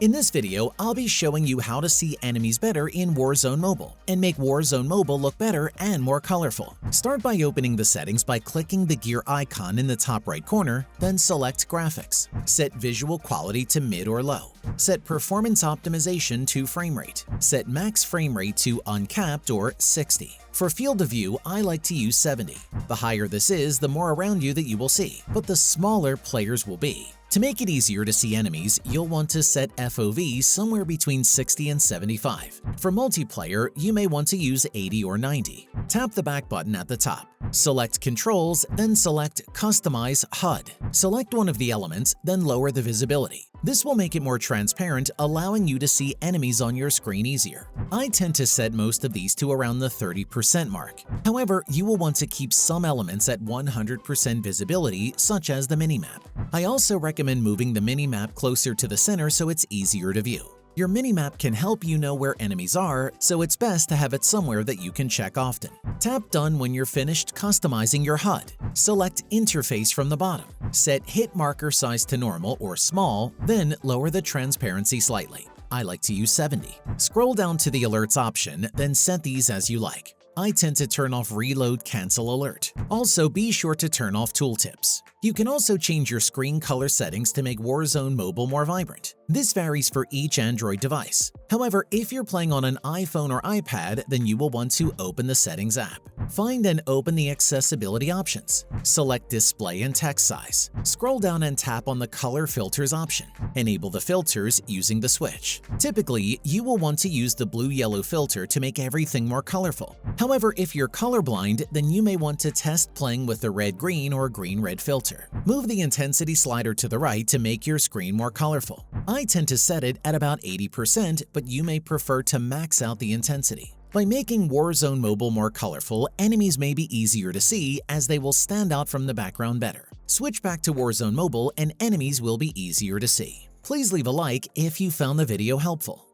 In this video, I'll be showing you how to see enemies better in Warzone Mobile and make Warzone Mobile look better and more colorful. Start by opening the settings by clicking the gear icon in the top right corner, then select Graphics. Set visual quality to mid or low. Set performance optimization to frame rate. Set max frame rate to uncapped or 60. For field of view, I like to use 70. The higher this is, the more around you that you will see, but the smaller players will be. To make it easier to see enemies, you'll want to set FOV somewhere between 60 and 75. For multiplayer, you may want to use 80 or 90. Tap the back button at the top. Select Controls, then select Customize HUD. Select one of the elements, then lower the visibility. This will make it more transparent, allowing you to see enemies on your screen easier. I tend to set most of these to around the 30% mark. However, you will want to keep some elements at 100% visibility, such as the minimap. I also recommend moving the minimap closer to the center so it's easier to view. Your minimap can help you know where enemies are, so it's best to have it somewhere that you can check often. Tap Done when you're finished customizing your HUD. Select Interface from the bottom. Set hit marker size to normal or small, then lower the transparency slightly. I like to use 70. Scroll down to the Alerts option, then set these as you like. I tend to turn off Reload Cancel Alert. Also, be sure to turn off tooltips. You can also change your screen color settings to make Warzone Mobile more vibrant. This varies for each Android device. However, if you're playing on an iPhone or iPad, then you will want to open the Settings app. Find and open the accessibility options. Select Display and Text Size. Scroll down and tap on the Color Filters option. Enable the filters using the switch. Typically, you will want to use the blue-yellow filter to make everything more colorful. However, if you're colorblind, then you may want to test playing with the red-green or green-red filter. Move the intensity slider to the right to make your screen more colorful. I tend to set it at about 80%, but you may prefer to max out the intensity. By making Warzone Mobile more colorful, enemies may be easier to see as they will stand out from the background better. Switch back to Warzone Mobile and enemies will be easier to see. Please leave a like if you found the video helpful.